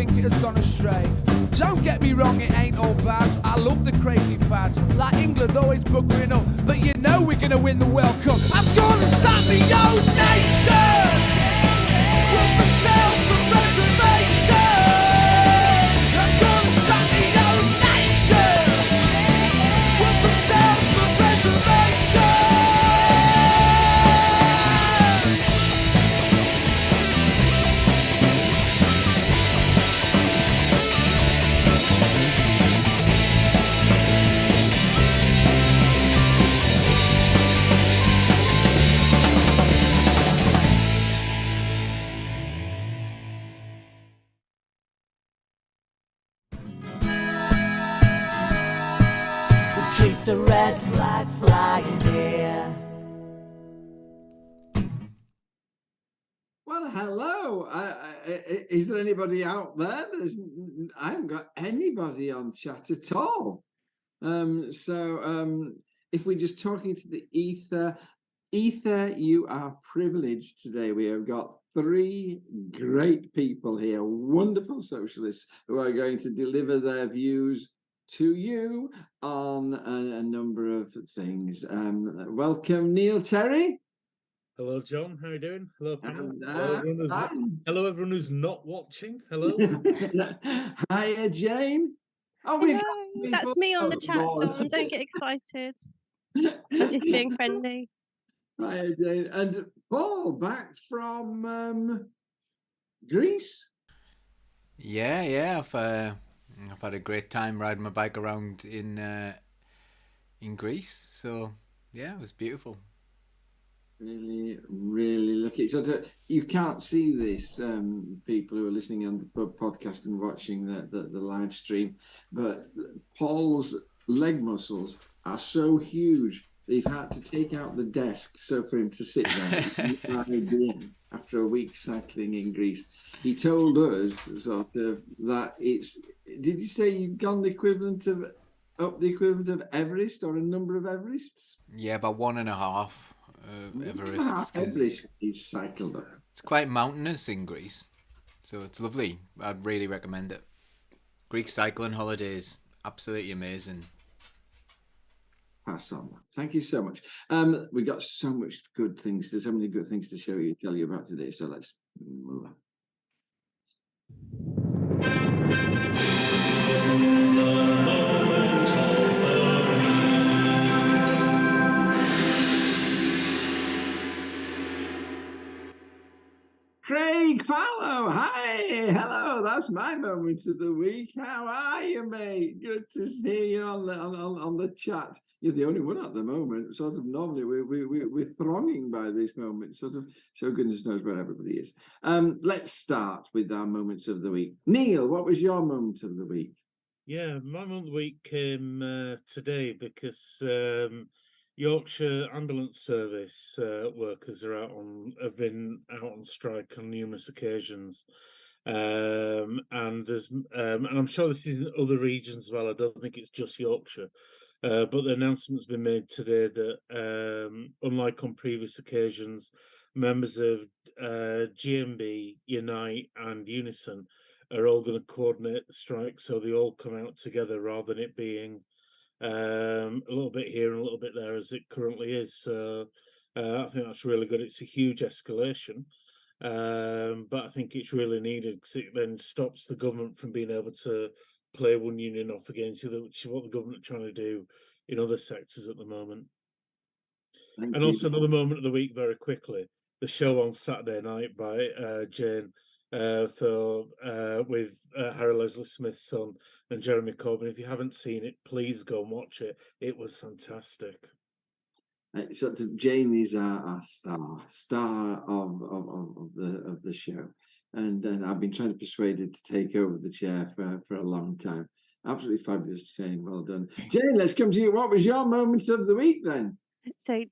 think it has gone astray. Don't get me wrong, it ain't all bad. I love the crazy fads, like England always buggering up. But you know we're gonna win the World Cup. I'm gonna start my own nation with myself and reservation. I'm gonna start my own nation with myself and reservation. Keep the red flag flying here. Well, hello. Is there anybody out there? I haven't got anybody on chat at all. If we're just talking to the ether, you are privileged today. We have got three great people here, wonderful socialists who are going to deliver their views to you on a number of things. Welcome, Neil Terry. Hello, John. How are you doing? Hello, panel. And, Hello, everyone who's not watching. Hello. Hiya, Jane. Oh, Hello, that's me on the chat, Lord. John. Don't get excited. I'm just being friendly. Hiya, Jane. And Paul, back from Greece. Yeah. I've had a great time riding my bike around in Greece. So yeah, it was beautiful. Really, really lucky. So you can't see this, people who are listening on the podcast and watching the live stream, but Paul's leg muscles are so huge they've had to take out the desk so for him to sit there after a week cycling in Greece. He told us sort of that it's. Did you say you'd gone the equivalent of Everest or a number of Everests? Yeah, about 1.5 Everest. Everest is cycled up. It's quite mountainous in Greece, so it's lovely. I'd really recommend it. Greek cycling holidays, absolutely amazing. Pass on. Thank you so much. We've got so many good things to tell you about today. So let's move on. Craig Fallow, hi, hello, that's my moment of the week. How are you, mate? Good to see you on the chat. You're the only one at the moment. Sort of normally we're thronging by this moment. Sort of, so goodness knows where everybody is. Let's start with our moments of the week. Neil, what was your moment of the week? Yeah, my moment of the week came today because Yorkshire Ambulance Service workers have been out on strike on numerous occasions, and I'm sure this is in other regions as well. I don't think it's just Yorkshire, but the announcement's been made today that unlike on previous occasions, members of GMB, Unite, and Unison are all going to coordinate the strike, so they all come out together rather than it being a little bit here and a little bit there as it currently is. So I think that's really good. It's a huge escalation, but I think it's really needed because it then stops the government from being able to play one union off against the other, which is what the government are trying to do in other sectors at the moment. Thank and you. Also another moment of the week, very quickly, the show on Saturday night by Jane with Harry Leslie Smith's son and Jeremy Corbyn. If you haven't seen it, please go and watch it. It was fantastic. Sort of Jane is our star of the show, and I've been trying to persuade her to take over the chair for a long time. Absolutely fabulous, Jane. Well done, Jane. Let's come to you. What was your moment of the week then? So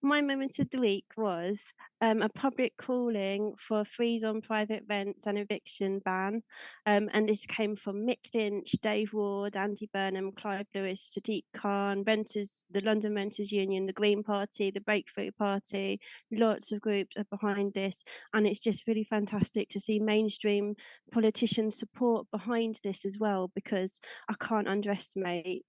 My moment of the week was a public calling for a freeze on private rents and eviction ban. And this came from Mick Lynch, Dave Ward, Andy Burnham, Clive Lewis, Sadiq Khan, renters, the London Renters Union, the Green Party, the Breakthrough Party. Lots of groups are behind this. And it's just really fantastic to see mainstream politician support behind this as well, because I can't underestimate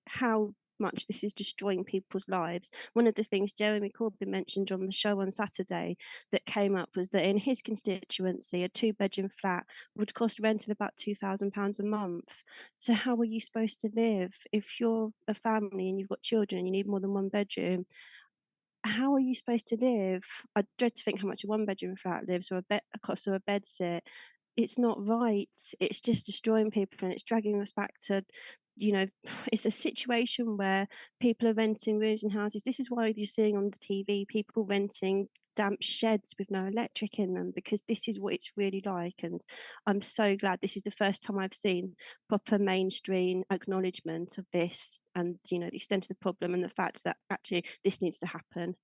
how much this is destroying people's lives. One of the things Jeremy Corbyn mentioned on the show on Saturday that came up was that in his constituency, a 2-bedroom flat would cost rent of about £2,000 a month. So how are you supposed to live if you're a family and you've got children and you need more than 1 bedroom? How are you supposed to live? I dread to think how much a 1-bedroom flat lives, or a cost of a bed sit. It's not right. It's just destroying people, and it's dragging us back to, it's a situation where people are renting rooms and houses. This is why you're seeing on the TV people renting damp sheds with no electric in them, because this is what it's really like. And I'm so glad this is the first time I've seen proper mainstream acknowledgement of this, and the extent of the problem and the fact that actually this needs to happen.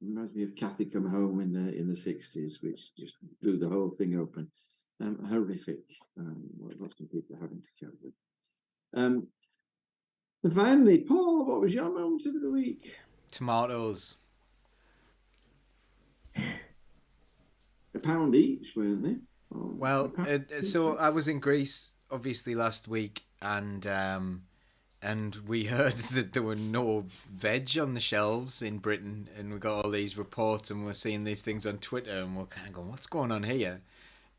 Reminds me of Kathy Come Home in the 60s, which just blew the whole thing open. Horrific. What lots of people are having to cope with. And finally, Paul, what was your moment of the week? Tomatoes. £1 each, weren't they? Well, so I was in Greece obviously last week, and we heard that there were no veg on the shelves in Britain, and we got all these reports, and we're seeing these things on Twitter, and we're kind of going, what's going on here?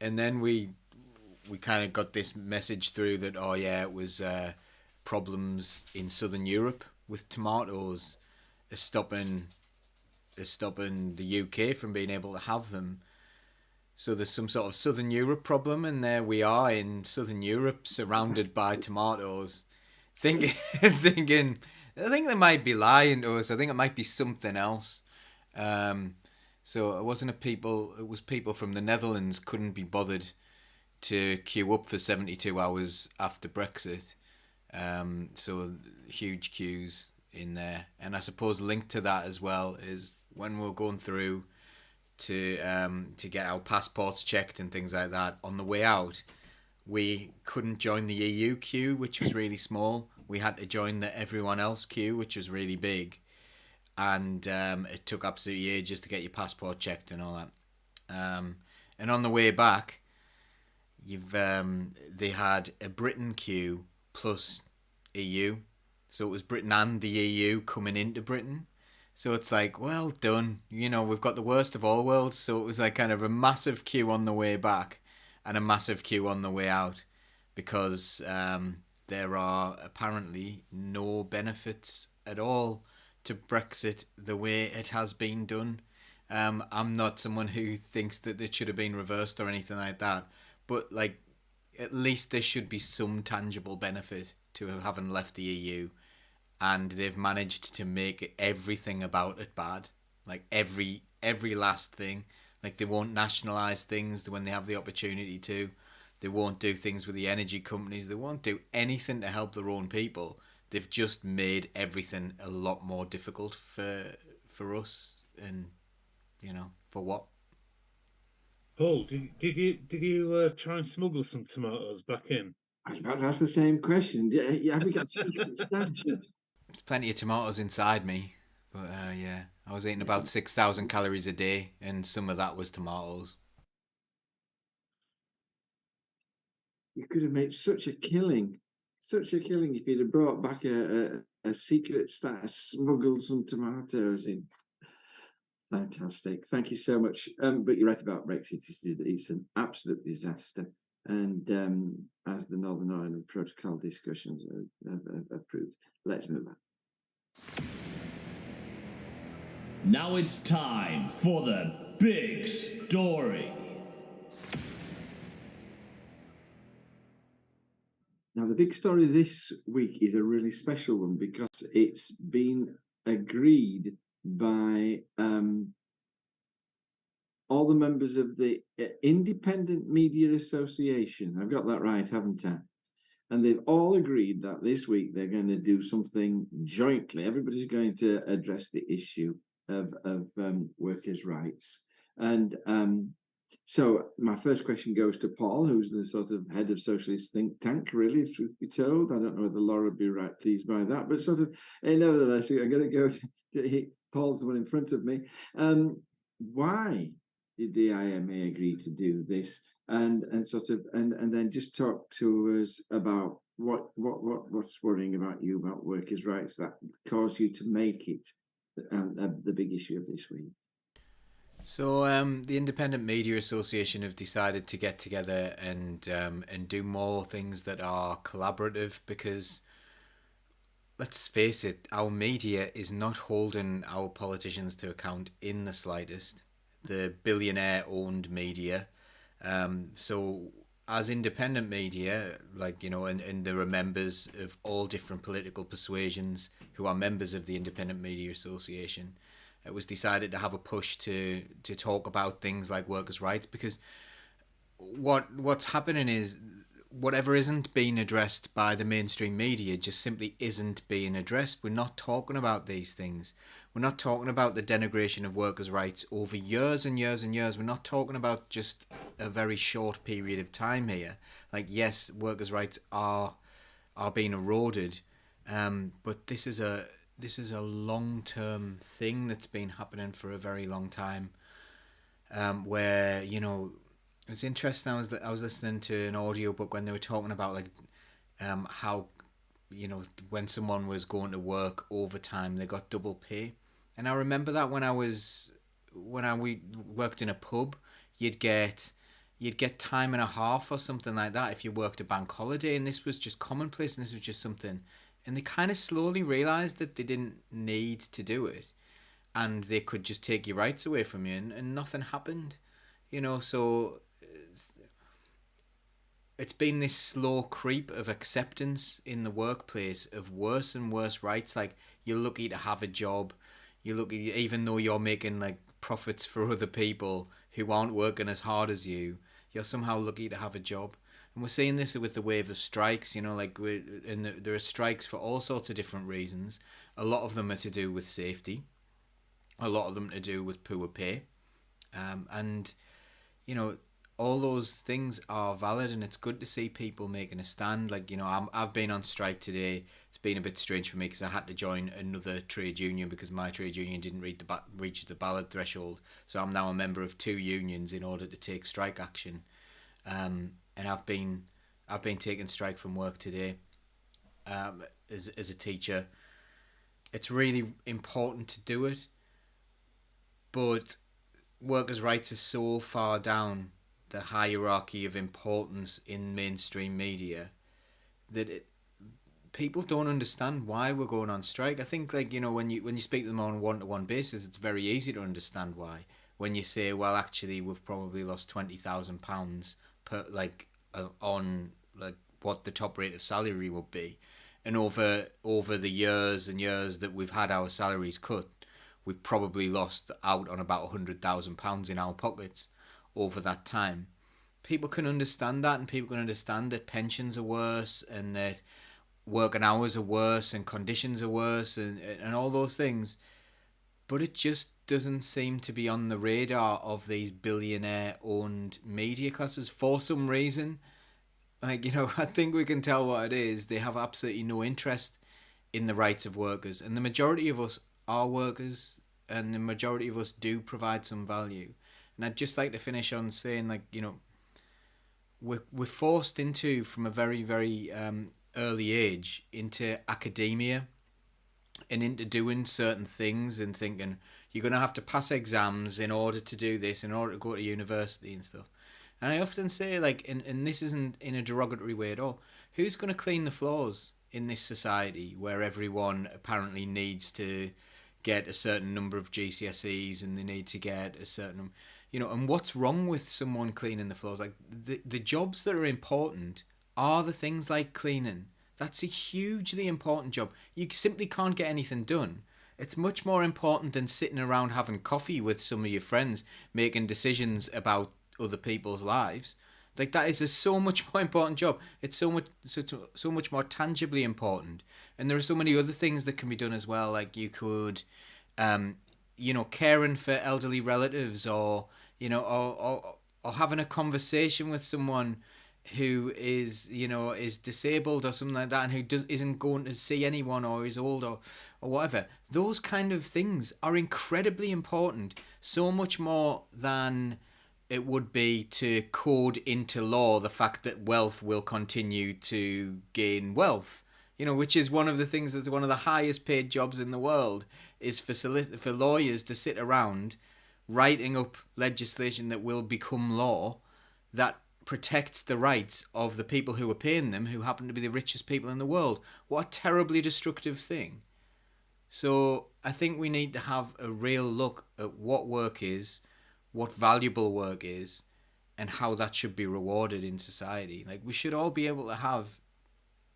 And then we kind of got this message through that, oh yeah, it was problems in Southern Europe with tomatoes are stopping the UK from being able to have them. So there's some sort of Southern Europe problem, and there we are in Southern Europe surrounded by tomatoes. Thinking, I think they might be lying to us. I think it might be something else. So it wasn't it was people from the Netherlands couldn't be bothered to queue up for 72 hours after Brexit. So huge queues in there. And I suppose linked to that as well is when we're going through to get our passports checked and things like that, on the way out, we couldn't join the EU queue, which was really small. We had to join the everyone else queue, which was really big. And it took absolutely ages to get your passport checked and all that. And on the way back, they had a Britain queue plus EU. So it was Britain and the EU coming into Britain. So it's like, well done. We've got the worst of all worlds. So it was like kind of a massive queue on the way back and a massive queue on the way out, because there are apparently no benefits at all to Brexit the way it has been done. I'm not someone who thinks that it should have been reversed or anything like that, but like at least there should be some tangible benefit to having left the EU. And they've managed to make everything about it bad. Like every last thing. Like they won't nationalise things when they have the opportunity to. They won't do things with the energy companies. They won't do anything to help their own people. They've just made everything a lot more difficult for us. And for what? Paul, did you try and smuggle some tomatoes back in? I was about to ask the same question. Yeah, have you got secret stash? There's plenty of tomatoes inside me. But yeah, I was eating about 6,000 calories a day, and some of that was tomatoes. You could have made such a killing if you'd have brought back a secret stash, smuggled some tomatoes in. Fantastic. Thank you so much. But you're right about Brexit. It's an absolute disaster. And as the Northern Ireland Protocol discussions have proved, let's move on. Now it's time for the big story. Now, the big story this week is a really special one because it's been agreed by all the members of the Independent Media Association. I've got that right, haven't I? And they've all agreed that this week they're going to do something jointly. Everybody's going to address the issue of workers' rights. And so my first question goes to Paul, who's the sort of head of socialist think tank, really, if truth be told. I don't know whether Laura would be right pleased by that, but sort of, nevertheless, I'm going to go to Paul's the one in front of me. Why did the IMA agree to do this? And then just talk to us about what's worrying about you about workers' rights that caused you to make it the big issue of this week. So the Independent Media Association have decided to get together and do more things that are collaborative, because let's face it, our media is not holding our politicians to account in the slightest. The billionaire-owned media. So as independent media, and there are members of all different political persuasions who are members of the Independent Media Association, it was decided to have a push to talk about things like workers' rights, because what's happening is whatever isn't being addressed by the mainstream media just simply isn't being addressed. We're not talking about these things. We're not talking about the denigration of workers' rights over years and years and years. We're not talking about just a very short period of time here. Like, yes, workers' rights are being eroded, but this is a long-term thing that's been happening for a very long time, where, it's interesting. I was listening to an audiobook when they were talking about how, when someone was going to work overtime, they got double pay. And I remember that when we worked in a pub, you'd get time and a half or something like that if you worked a bank holiday, and this was just commonplace, and this was just something. And they kind of slowly realised that they didn't need to do it, and they could just take your rights away from you, and nothing happened, so it's been this slow creep of acceptance in the workplace of worse and worse rights. Like, you're lucky to have a job. You're lucky, even though you're making profits for other people who aren't working as hard as you, you're somehow lucky to have a job. And we're seeing this with the wave of strikes, there are strikes for all sorts of different reasons. A lot of them are to do with safety. A lot of them to do with poor pay. And all those things are valid, and it's good to see people making a stand. I've been on strike today. It's been a bit strange for me because I had to join another trade union because my trade union didn't reach the ballot threshold. So I'm now a member of two unions in order to take strike action. And I've been taking strike from work today. As a teacher, it's really important to do it, but workers' rights are so far down the hierarchy of importance in mainstream media that people don't understand why we're going on strike. I think when you speak to them on a one-to-one basis, it's very easy to understand why. When you say, well, actually, we've probably lost £20,000 per on what the top rate of salary would be, and over the years and years that we've had our salaries cut, we've probably lost out on about £100,000 in our pockets over that time. People can understand that, and people can understand that pensions are worse, and that working hours are worse, and conditions are worse, and all those things. But it just doesn't seem to be on the radar of these billionaire-owned media classes for some reason. I think we can tell what it is. They have absolutely no interest in the rights of workers, and the majority of us are workers, and the majority of us do provide some value. And I'd just like to finish on saying, we're forced into, from a very, very early age, into academia and into doing certain things and thinking you're going to have to pass exams in order to do this, in order to go to university and stuff. And I often say, and this isn't in a derogatory way at all, who's going to clean the floors in this society where everyone apparently needs to get a certain number of GCSEs and they need to get a certain... and what's wrong with someone cleaning the floors? The jobs that are important are the things like cleaning. That's a hugely important job. You simply can't get anything done. It's much more important than sitting around having coffee with some of your friends, making decisions about other people's lives. Like, that is a so much more important job. It's so much more tangibly important. And there are so many other things that can be done as well. Like, you could, caring for elderly relatives, or or having a conversation with someone who is disabled or something like that, and isn't going to see anyone, or is old, or whatever. Those kind of things are incredibly important, so much more than it would be to code into law the fact that wealth will continue to gain wealth. Which is one of the things that's one of the highest paid jobs in the world, is for lawyers to sit around writing up legislation that will become law, that protects the rights of the people who are paying them, who happen to be the richest people in the world. What a terribly destructive thing. So I think we need to have a real look at what work is, what valuable work is, and how that should be rewarded in society. Like, we should all be able to have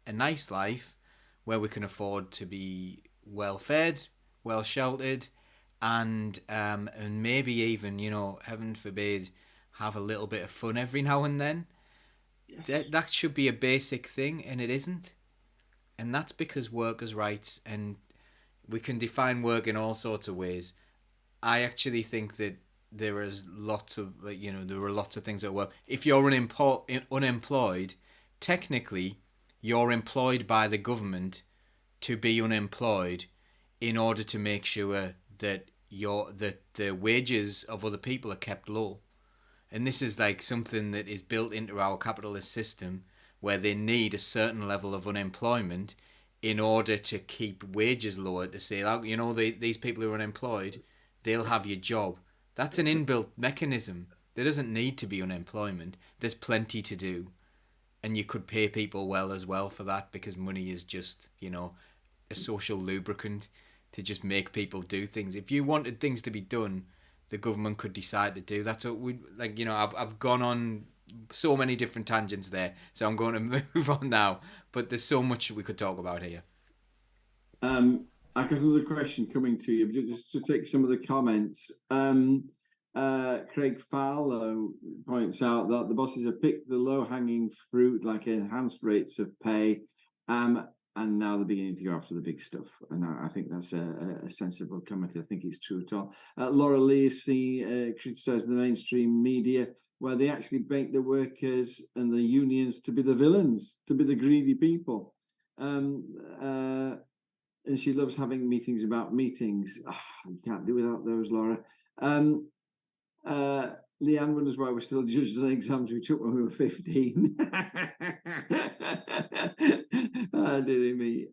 a nice life where we can afford to be well fed, well sheltered, and maybe even, heaven forbid, have a little bit of fun every now and then. Yes. That should be a basic thing, and it isn't. And that's because workers' rights, and we can define work in all sorts of ways. I actually think that there is lots of, there are lots of things at work. If you're unemployed, technically, you're employed by the government to be unemployed in order to make sure that the wages of other people are kept low. And this is like something that is built into our capitalist system, where they need a certain level of unemployment in order to keep wages lower, to say, these people who are unemployed, they'll have your job. That's an inbuilt mechanism. There doesn't need to be unemployment. There's plenty to do. And you could pay people well as well for that, because money is just, a social lubricant to just make people do things. If you wanted things to be done, the government could decide to do that. So I've gone on so many different tangents there, so I'm going to move on now. But there's so much we could talk about here. I got another question coming to you, just to take some of the comments. Craig Farlow points out that the bosses have picked the low-hanging fruit, like enhanced rates of pay, and now they're beginning to go after the big stuff. And I think that's a sensible comment. I think it's true at all. Laura Lee criticised the mainstream media, where they actually make the workers and the unions to be the villains, to be the greedy people. And she loves having meetings about meetings. You can't do without those, Laura. Leanne wonders why we're still judged on exams we took when we were 15. Dear me.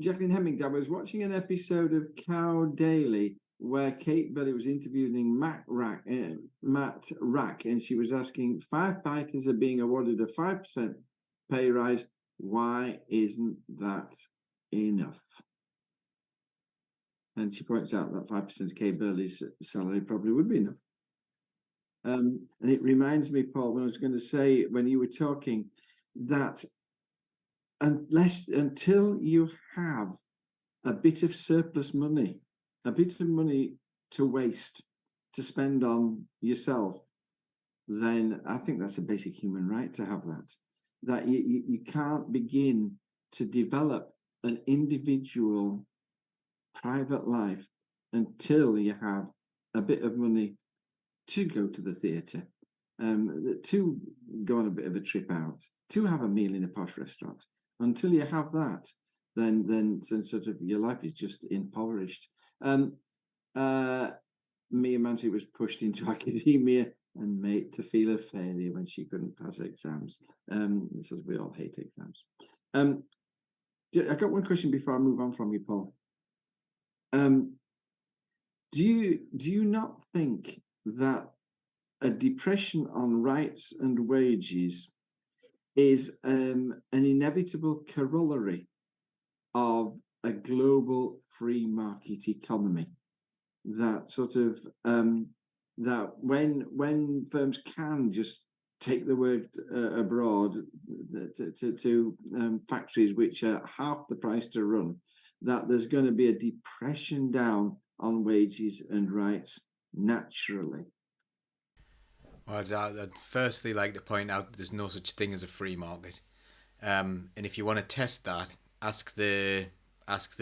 Jacqueline Hemmings, I was watching an episode of Cow Daily where Kate Belly was interviewing Matt Rack, and she was asking, firefighters are being awarded a 5% pay rise. Why isn't that enough? And she points out that 5% of Kate Burley's salary probably would be enough. And it reminds me, Paul, when I was going to say, when you were talking, that until you have a bit of surplus money, a bit of money to waste, to spend on yourself, then I think that's a basic human right to have that. That you can't begin to develop an individual private life until you have a bit of money to go to the theatre, to go on a bit of a trip out, to have a meal in a posh restaurant. Until you have that, then sort of your life is just impoverished. Mia Manti was pushed into academia and made to feel a failure when she couldn't pass exams. So we all hate exams. I got one question before I move on from you, Paul. Do you not think that a depression on rights and wages is an inevitable corollary of a global free market economy? That sort of that when firms can just take the word abroad to factories which are half the price to run, that there's going to be a depression down on wages and rights naturally. Well, I'd firstly like to point out there's no such thing as a free market. And if you want to test that, ask the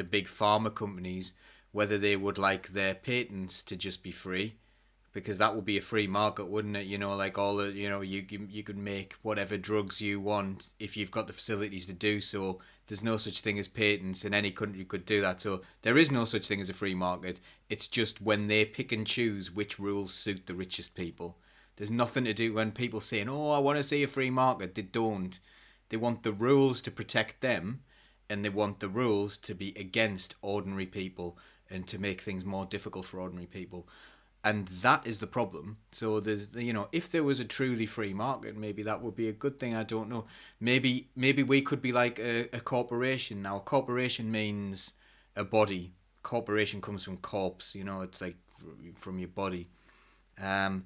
big pharma companies whether they would like their patents to just be free, because that would be a free market, wouldn't it? You know, like all the, you know, you can make whatever drugs you want if you've got the facilities to do so. There's no such thing as patents, and any country could do that. So there is no such thing as a free market. It's just when they pick and choose which rules suit the richest people. There's nothing to do when people saying, "Oh, I want to see a free market." They don't. They want the rules to protect them, and they want the rules to be against ordinary people and to make things more difficult for ordinary people. And that is the problem. So there's, you know, if there was a truly free market, maybe that would be a good thing. I don't know. Maybe we could be like a corporation. Now, a corporation means a body. Corporation comes from corpse. You know, it's like from your body. And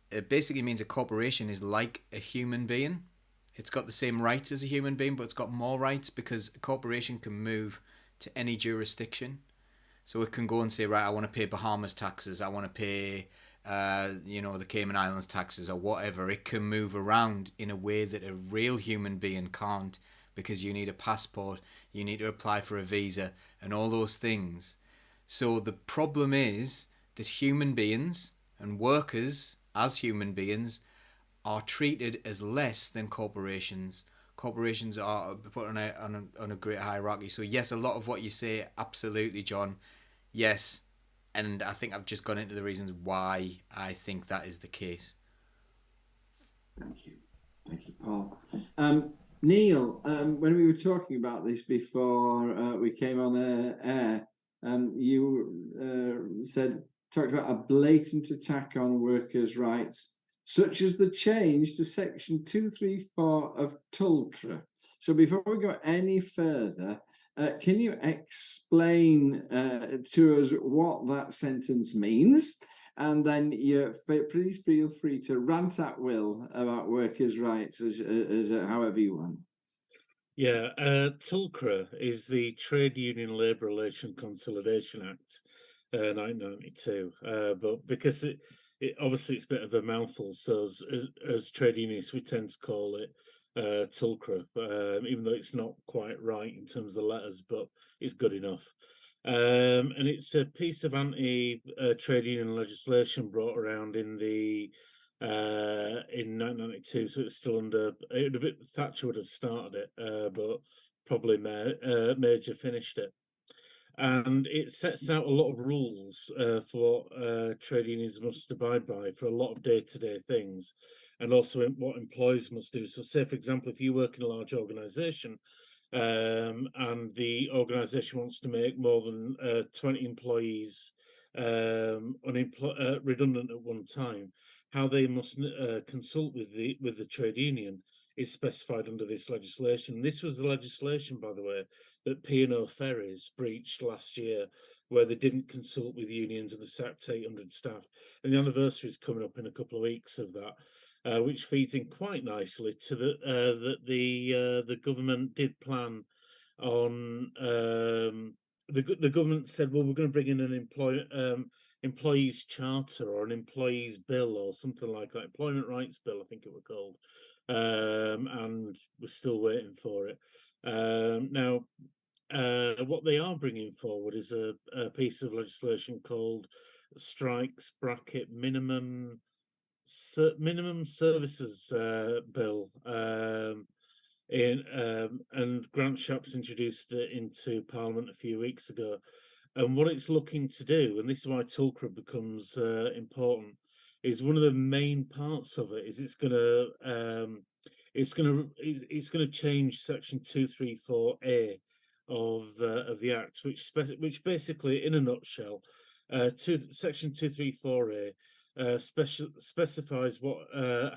it basically means a corporation is like a human being. It's got the same rights as a human being, but it's got more rights because a corporation can move to any jurisdiction. So it can go and say, right, I want to pay Bahamas taxes, I want to pay, the Cayman Islands taxes or whatever. It can move around in a way that a real human being can't, because you need a passport, you need to apply for a visa, and all those things. So the problem is that human beings and workers as human beings are treated as less than corporations. Corporations are put on a great hierarchy. So yes, a lot of what you say, absolutely, John. Yes, and I think I've just gone into the reasons why I think that is the case. Thank you, Paul. Neil, when we were talking about this before we came on air, you talked about a blatant attack on workers' rights, such as the change to Section 234 of TULCRA. So before we go any further, can you explain to us what that sentence means? And then please feel free to rant at will about workers' rights as however you want. Yeah, TULCRA is the Trade Union Labour Relation Consolidation Act, 1992. But because it obviously it's a bit of a mouthful, so as trade unionists we tend to call it TULCRA, even though it's not quite right in terms of the letters, but it's good enough. And it's a piece of anti-trade union legislation brought around in 1992, so it's still under. Thatcher would have started it, but probably Major finished it. And it sets out a lot of rules for what trade unions must abide by for a lot of day-to-day things, and also what employees must do. So say, for example, if you work in a large organisation and the organisation wants to make more than 20 employees redundant at one time, how they must consult with the trade union is specified under this legislation. This was the legislation, by the way, that P&O Ferries breached last year, where they didn't consult with unions and they sacked 800 staff. And the anniversary is coming up in a couple of weeks of that, which feeds in quite nicely to that the government did plan on. The government said, well, we're going to bring in an employees charter or an employees bill or something like that, employment rights bill, I think it was called, and we're still waiting for it. Now, what they are bringing forward is a piece of legislation called Strikes Minimum Services Bill. And Grant Shapps introduced it into Parliament a few weeks ago. And what it's looking to do, and this is why TULCRA becomes important, is one of the main parts of it is it's going to change Section 234A of the Act, which basically, in a nutshell, Section 234A specifies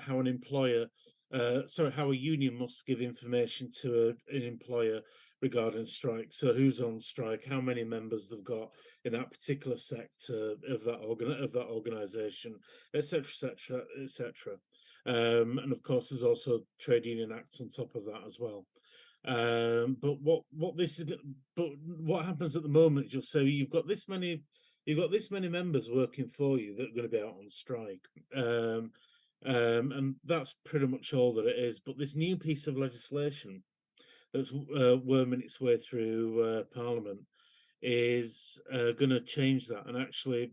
how an employer. How a union must give information to an employer regarding strike. So who's on strike, how many members they've got in that particular sector of that organisation, etc., etc., etc. And of course, there's also Trade Union Acts on top of that as well. But what happens at the moment is you'll say you've got this many members working for you that are going to be out on strike. And that's pretty much all that it is. But this new piece of legislation that's worming its way through Parliament is going to change that. And actually,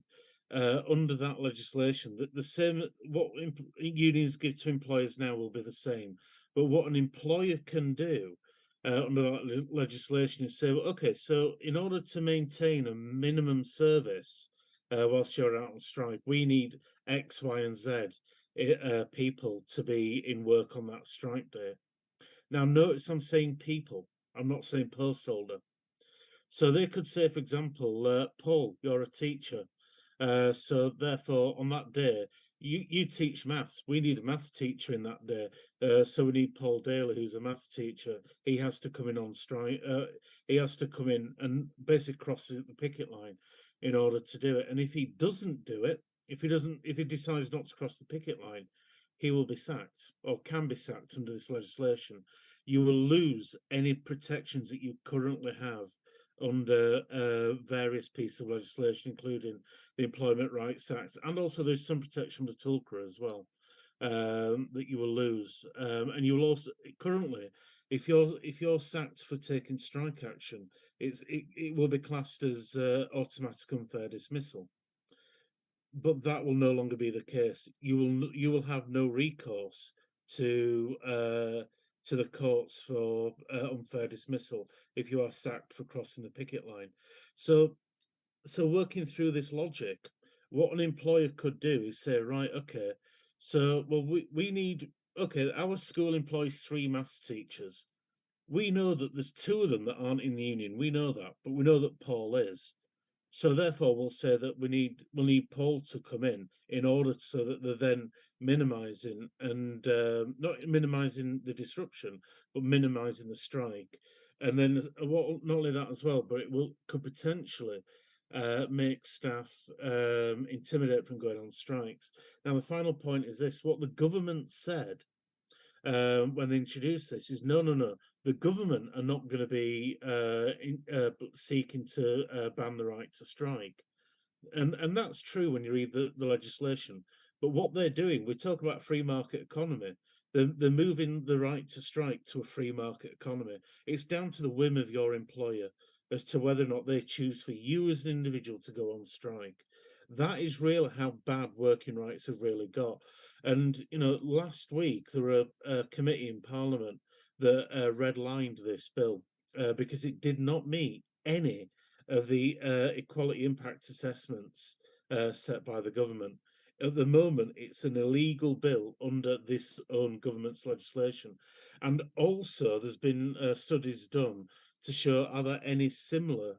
under that legislation, the same what unions give to employers now will be the same. But what an employer can do under that legislation is say, well, okay, so in order to maintain a minimum service whilst you're out on strike, we need X, Y, and Z people to be in work on that strike day. Now, notice I'm saying people. I'm not saying post holder. So they could say, for example, Paul, you're a teacher. So therefore, on that day, you teach maths. We need a maths teacher in that day. So we need Paul Daly, who's a maths teacher. He has to come in on strike. He has to come in and basically cross the picket line in order to do it. And if he doesn't do it, if he decides not to cross the picket line, he will be sacked or can be sacked under this legislation. You will lose any protections that you currently have under various pieces of legislation, including the Employment Rights Act, and also there's some protection under TULCRA as well that you will lose. And you will also currently, if you're sacked for taking strike action, it will be classed as automatic unfair dismissal. But that will no longer be the case. You will have no recourse to the courts for unfair dismissal if you are sacked for crossing the picket line. So working through this logic, what an employer could do is say, right, okay, so well we need, okay, our school employs 3 maths teachers. We know that there's 2 of them that aren't in the union. We know that, but we know that Paul is. So therefore, we'll say that we'll need Paul to come in order so that they're then minimising and not minimising the disruption, but minimising the strike. And then not only that as well, but it could potentially make staff intimidate from going on strikes. Now, the final point is this: what the government said when they introduced this is no. The government are not going to be seeking to ban the right to strike, and that's true when you read the legislation. But what they're doing, we talk about free market economy. They're moving the right to strike to a free market economy. It's down to the whim of your employer as to whether or not they choose for you as an individual to go on strike. That is really how bad working rights have really got. And last week there were a committee in Parliament that redlined this bill because it did not meet any of the equality impact assessments set by the government. At the moment, it's an illegal bill under this own government's legislation. And also, there's been studies done to show are there any similar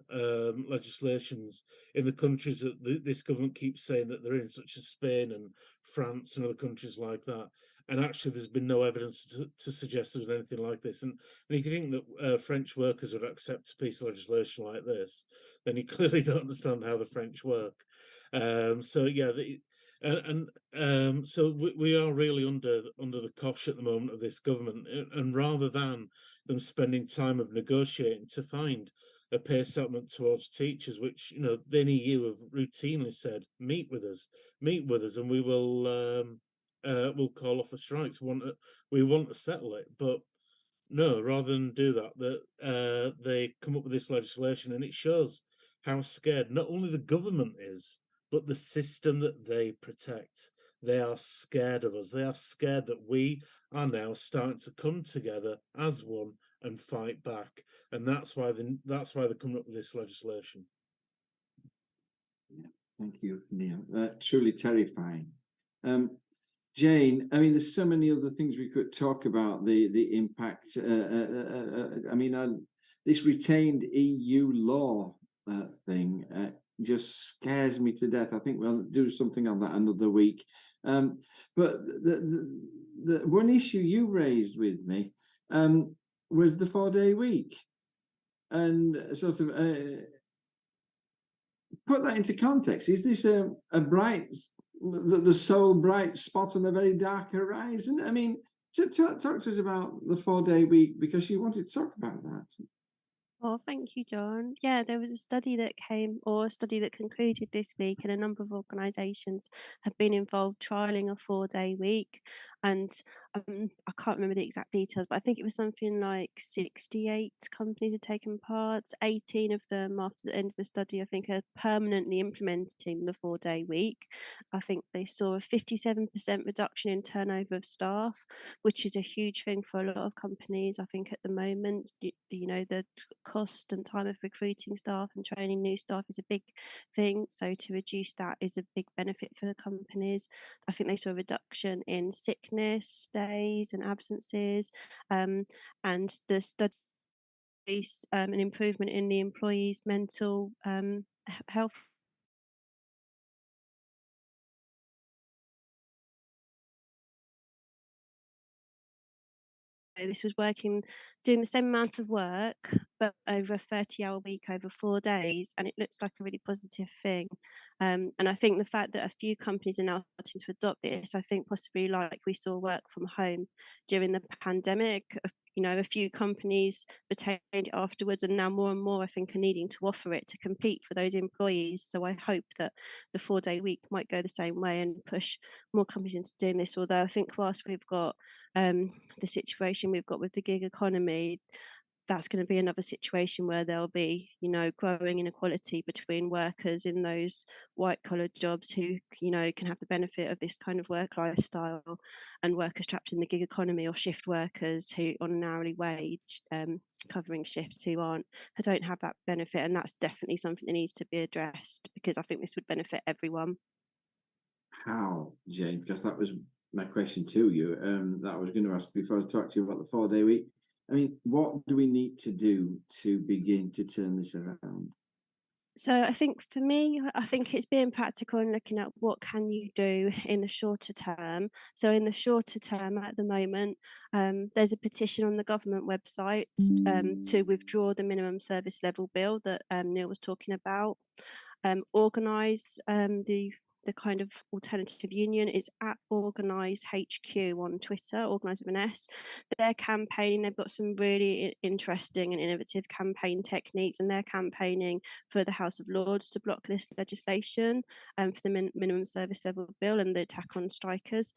legislations in the countries that this government keeps saying that they're in, such as Spain and France and other countries like that. And actually, there's been no evidence to suggest there's anything like this. And if you think that French workers would accept a piece of legislation like this, then you clearly don't understand how the French work. So yeah, so we are really under the cosh at the moment of this government, and rather than them spending time of negotiating to find a pay settlement towards teachers, which the NEU have routinely said, meet with us, and we will we'll call off the strikes. We want to settle it, but no, rather than do that, they come up with this legislation, and it shows how scared not only the government is, but the system that they protect. They are scared of us. They are scared that we are now starting to come together as one and fight back, and that's why they're coming up with this legislation. Yeah, thank you, Neil. Truly terrifying. Jane, I mean, there's so many other things we could talk about. The impact. I mean, this retained EU law thing just scares me to death. I think we'll do something on that another week. But the one issue you raised with me was the 4-day week, and sort of put that into context. Is this a bright, the sole bright spot on a very dark horizon? I mean, talk to us about the 4-day week, because you wanted to talk about that. Oh, thank you, John. Yeah, there was a study that came, or a study that concluded this week, and a number of organisations have been involved trialling a 4-day week. And I can't remember the exact details, but I think it was something like 68 companies had taken part. 18 of them, after the end of the study, I think, are permanently implementing the 4-day week. I think they saw a 57% reduction in turnover of staff, which is a huge thing for a lot of companies. I think at the moment, the cost and time of recruiting staff and training new staff is a big thing. So to reduce that is a big benefit for the companies. I think they saw a reduction in sickness days and absences, and the studies an improvement in the employees' mental health. This was doing the same amount of work, but over a 30-hour week over 4 days, and it looks like a really positive thing. And I think the fact that a few companies are now starting to adopt this, I think possibly like we saw work from home during the pandemic, a few companies retained it afterwards, and now more and more, I think, are needing to offer it to compete for those employees. So I hope that the 4-day week might go the same way and push more companies into doing this. Although I think whilst we've got the situation we've got with the gig economy, that's going to be another situation where there'll be, growing inequality between workers in those white collar jobs who, can have the benefit of this kind of work lifestyle, and workers trapped in the gig economy, or shift workers who on an hourly wage, covering shifts, who don't have that benefit. And that's definitely something that needs to be addressed, because I think this would benefit everyone. How, Jane? Because that was my question to you. That I was going to ask before I talk to you about the 4-day week. I mean, what do we need to do to begin to turn this around? So I think for me, I think it's being practical and looking at what can you do in the shorter term. So in the shorter term, at the moment, there's a petition on the government website to withdraw the minimum service level bill that Neil was talking about. Organise the kind of alternative union is at Organise HQ on Twitter, Organise with an S. They're campaigning, they've got some really interesting and innovative campaign techniques, and they're campaigning for the House of Lords to block this legislation for the minimum service level bill and the attack on strikers'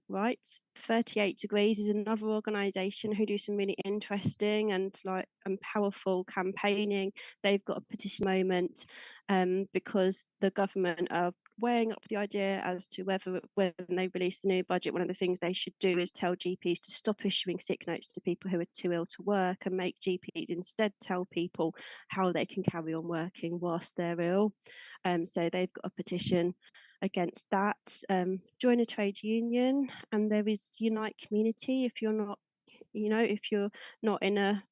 rights. 38 Degrees is another organisation who do some really interesting and powerful campaigning. They've got a petition moment because the government are weighing up the idea as to whether, when they release the new budget, one of the things they should do is tell GPs to stop issuing sick notes to people who are too ill to work, and make GPs instead tell people how they can carry on working whilst they're ill. So they've got a petition against that. Join a trade union, and there is Unite Community. If you're not, if you're not in a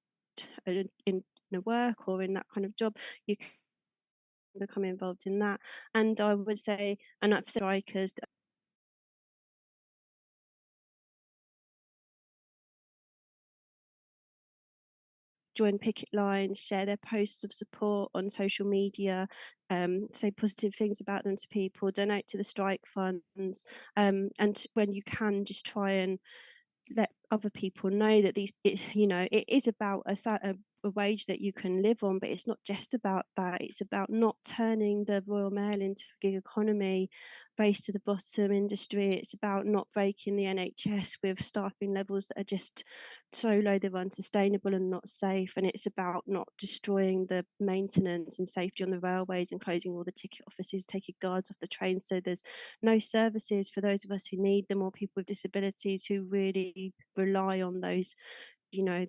work or in that kind of job, you can become involved in that. And I would say, and for strikers, join picket lines, share their posts of support on social media, say positive things about them to people, donate to the strike funds, and when you can, just try and let other people know that it is about a wage that you can live on, but it's not just about that. It's about not turning the Royal Mail into a gig economy, race to the bottom industry. It's about not breaking the NHS with staffing levels that are just so low they're unsustainable and not safe. And it's about not destroying the maintenance and safety on the railways and closing all the ticket offices, taking guards off the trains, so there's no services for those of us who need them, or people with disabilities who really rely on those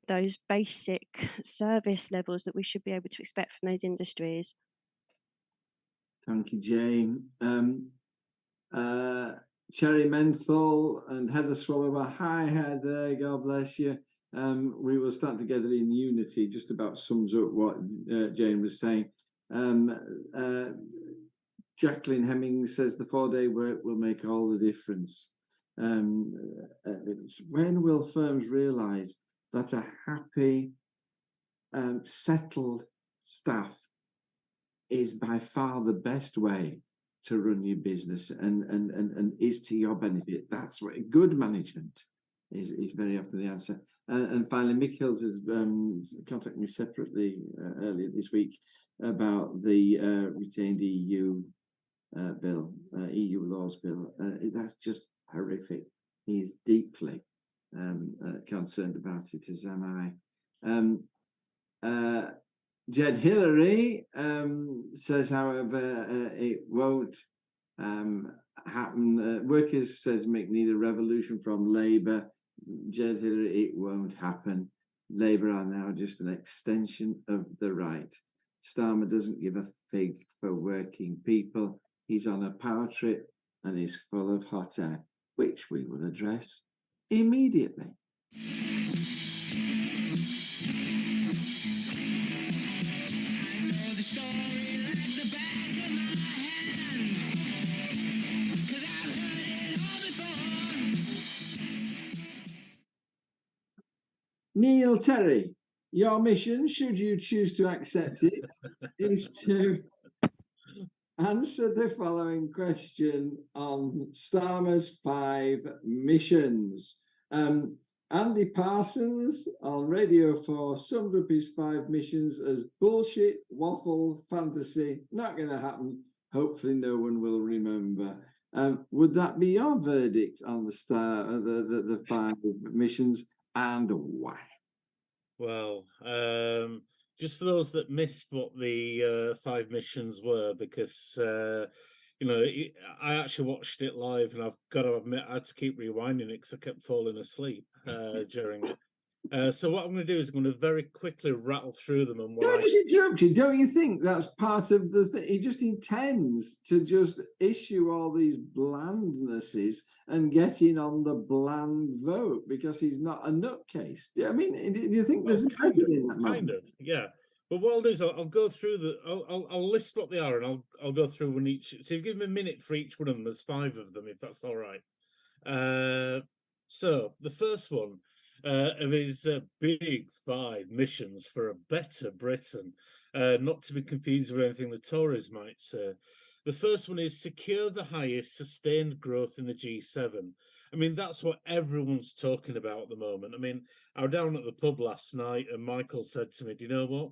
those basic service levels that we should be able to expect from those industries. Thank you, Jane. Cherry Menthol and Heather Swallower. Hi, Heather. God bless you. We will stand together in unity. Just about sums up what Jane was saying. Jacqueline Hemming says the 4-day work will make all the difference. When will firms realise that a happy, settled staff is by far the best way to run your business and is to your benefit? That's what good management is very often the answer. And finally, Mick Hills has contacted me separately earlier this week about the retained EU bill, EU laws bill. That's just horrific. He's deeply concerned about it, as am I. Jed Hillary says, however, it won't happen. Workers, says Mick, need a revolution from Labour. Jed Hillary, it won't happen. Labour are now just an extension of the right. Starmer doesn't give a fig for working people. He's on a power trip and is full of hot air, which we will address immediately. Neil Terry, your mission, should you choose to accept it, is to answer the following question on Starmer's 5 missions. Andy Parsons on Radio 4 summed up his 5 missions as bullshit, waffle, fantasy, not going to happen. Hopefully no one will remember. Would that be your verdict on the 5 missions, and why? Well, just for those that missed what the 5 missions were, because I actually watched it live, and I've got to admit I had to keep rewinding it because I kept falling asleep during it. So what I'm going to do is I'm going to very quickly rattle through them. And Can I just interrupt you? Don't you think that's part of the thing? He just intends to just issue all these blandnesses and get in on the bland vote because he's not a nutcase. I mean, do you think there's a method in that? Kind of, yeah. But what I'll do is I'll go through I'll list what they are, and I'll go through one each. So you give me a minute for each one of them. There's 5 of them, if that's all right. So the first one of his big 5 missions for a better Britain, not to be confused with anything the Tories might say. The first one is secure the highest sustained growth in the G7. I mean, that's what everyone's talking about at the moment. I mean, I was down at the pub last night and Michael said to me, do you know what?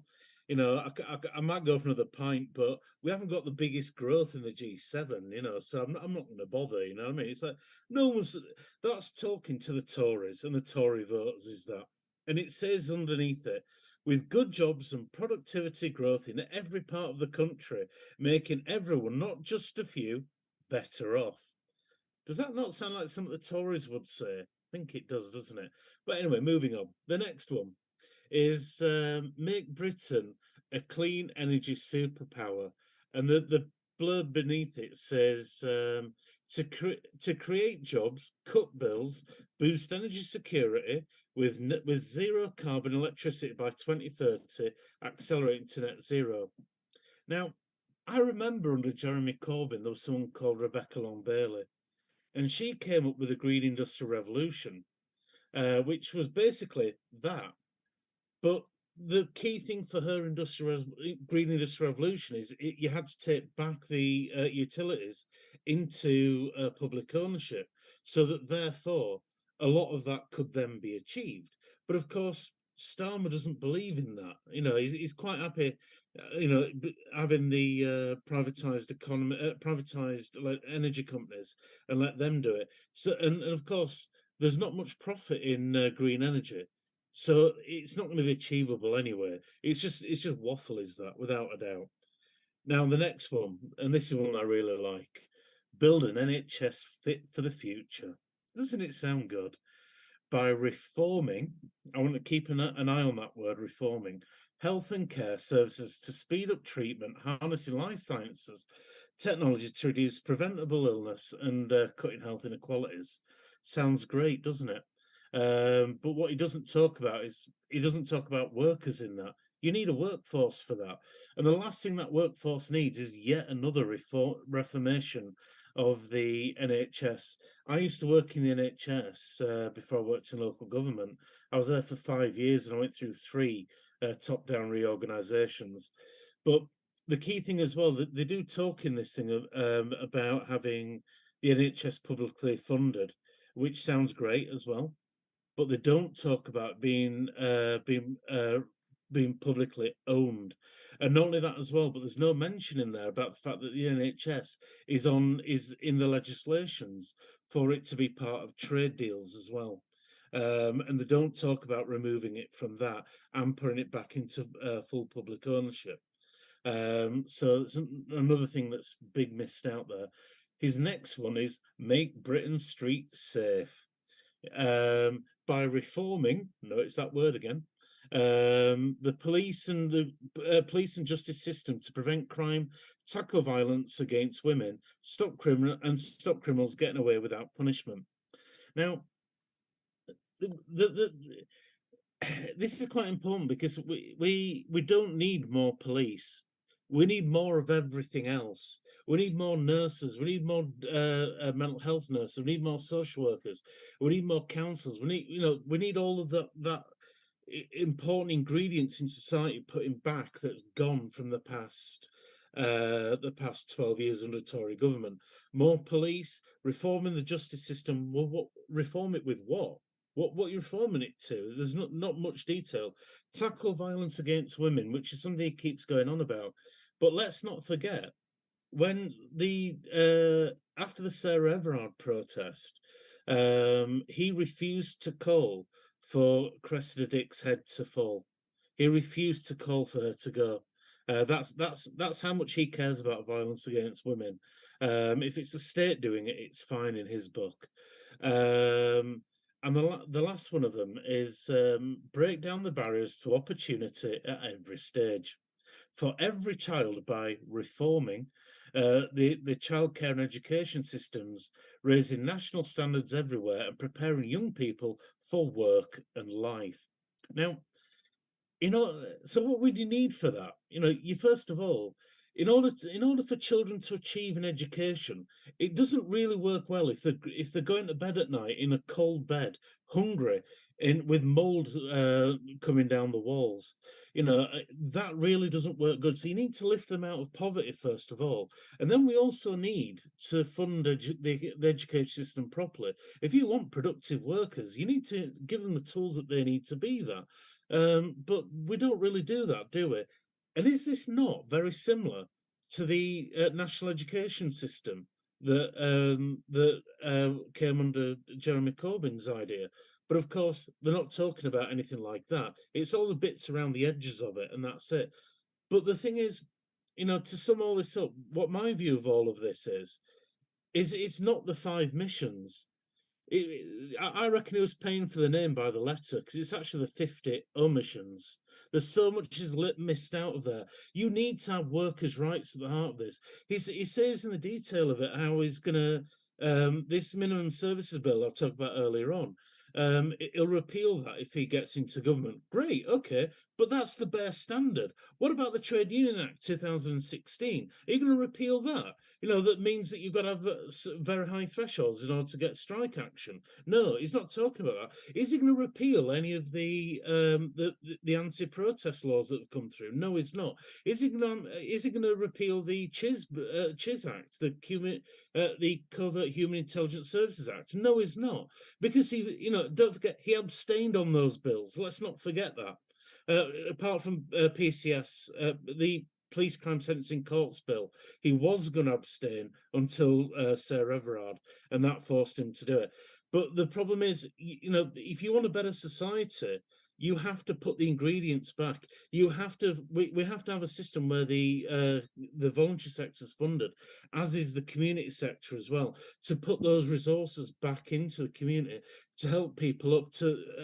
I might go for another pint, but we haven't got the biggest growth in the G7, so I'm not going to bother, you know what I mean? It's like, that's talking to the Tories and the Tory voters, is that. And it says underneath it, with good jobs and productivity growth in every part of the country, making everyone, not just a few, better off. Does that not sound like something the Tories would say? I think it does, doesn't it? But anyway, moving on. The next one is make Britain a clean energy superpower. And the blurb beneath it says to create jobs, cut bills, boost energy security with zero carbon electricity by 2030, accelerating to net zero. Now, I remember under Jeremy Corbyn, there was someone called Rebecca Long Bailey, and she came up with the Green Industrial Revolution, which was basically that. But the key thing for her Green Industrial Revolution is you had to take back the utilities into public ownership, so that therefore a lot of that could then be achieved. But of course, Starmer doesn't believe in that. He's quite happy, having the privatized economy, privatized energy companies, and let them do it. So, and of course, there's not much profit in green energy. So it's not going to be achievable anyway. It's just waffle, is that, without a doubt. Now, the next one, and this is one I really like, build an NHS fit for the future. Doesn't it sound good? By reforming, I want to keep an eye on that word, reforming, health and care services to speed up treatment, harnessing life sciences, technology to reduce preventable illness and cutting health inequalities. Sounds great, doesn't it? But what he doesn't talk about is workers in that. You need a workforce for that. And the last thing that workforce needs is yet another reformation of the NHS. I used to work in the NHS before I worked in local government. I was there for 5 years and I went through 3 top-down reorganisations. But the key thing as well, that they do talk in this thing about having the NHS publicly funded, which sounds great as well. but they don't talk about being publicly owned. And not only that as well, but there's no mention in there about the fact that the NHS is in the legislations for it to be part of trade deals as well. And they don't talk about removing it from that and putting it back into full public ownership. So it's another thing that's big missed out there. His next one is make Britain streets safe by reforming. No, it's that word again. The police and police and justice system to prevent crime, tackle violence against women, stop criminals getting away without punishment. Now, this is quite important because we don't need more police. We need more of everything else. We need more nurses. We need more mental health nurses. We need more social workers. We need more counsellors. We need all of that important ingredients in society putting back that's gone from the past 12 years under Tory government. More police, reforming the justice system. Well, what reform it with what? What you're reforming it to? There's not much detail. Tackle violence against women, which is something he keeps going on about. But let's not forget, when after the Sarah Everard protest, he refused to call for Cressida Dick's head to fall. He refused to call for her to go. That's how much he cares about violence against women. If it's the state doing it, it's fine in his book. And the last one of them is break down the barriers to opportunity at every stage. For every child by reforming the childcare and education systems, raising national standards everywhere and preparing young people for work and life. Now, so what would you need for that? You first of all, in order for children to achieve an education, it doesn't really work well if they're going to bed at night in a cold bed, hungry, with mold coming down the walls. That really doesn't work good. So you need to lift them out of poverty first of all, and then we also need to fund the education system properly. If you want productive workers, you need to give them the tools that they need to be that. But we don't really do that, do we? And is this not very similar to the national education system that came under Jeremy Corbyn's idea? But of course, they're not talking about anything like that. It's all the bits around the edges of it, and that's it. But the thing is, to sum all this up, what my view of all of this is it's not the 5 missions. I reckon he was paying for the name by the letter because it's actually the 50 omissions. There's so much is missed out of there. You need to have workers' rights at the heart of this. He says in the detail of it how he's going to this minimum services bill I talked about earlier on. He'll repeal that if he gets into government. Great, okay, but that's the bare standard. What about the Trade Union Act 2016? Are you going to repeal that? That means that you've got to have very high thresholds in order to get strike action. No, he's not talking about that. Is he going to repeal any of the anti-protest laws that have come through? No, he's not. Is he going to repeal the CHIS Act, the Covert Human Intelligence Services Act? No, he's not, because don't forget he abstained on those bills. Let's not forget that. Apart from PCS, the Police Crime Sentencing Courts bill, he was going to abstain until Sarah Everard, and that forced him to do it. But the problem is, if you want a better society, you have to put the ingredients back. We have to have a system where the voluntary sector is funded, as is the community sector as well, to put those resources back into the community to help people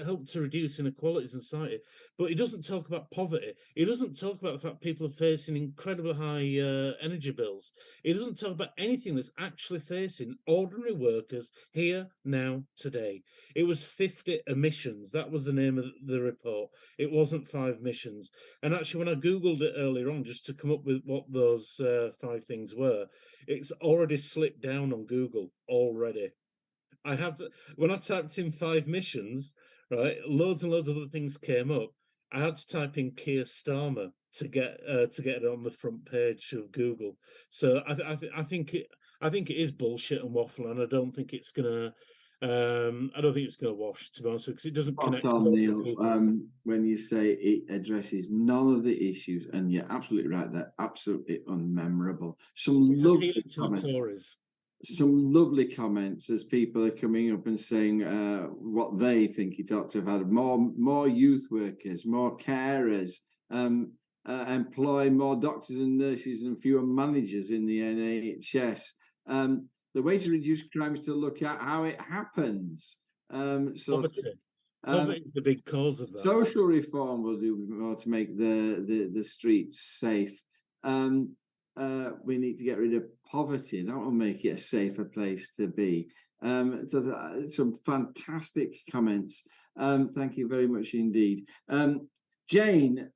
help to reduce inequalities in society. But he doesn't talk about poverty. He doesn't talk about the fact people are facing incredibly high energy bills. He doesn't talk about anything that's actually facing ordinary workers here, now, today. It was 50 emissions. That was the name of the report. It wasn't 5 missions. And actually, when I Googled it earlier on, just to come up with what those 5 things were, it's already slipped down on Google already. When I typed in 5 missions, right, loads and loads of other things came up. I had to type in Keir Starmer to get it on the front page of Google. So I think it is bullshit and waffle, and I don't think it's gonna I don't think it's going to wash, to be honest, because it doesn't Spot connect on, local Neil. people. When you say it addresses none of the issues, and you're absolutely right, they're absolutely unmemorable. It's appealing to the Tories. Some lovely comments as people are coming up and saying what they think it ought to have had: more youth workers, more carers, employ more doctors and nurses and fewer managers in the NHS. The way to reduce crime is to look at how it happens. Poverty. Poverty is the big cause of that. Social reform will do more to make the streets safe. We need to get rid of poverty. That will make it a safer place to be. Some fantastic comments. Thank you very much indeed. Jane,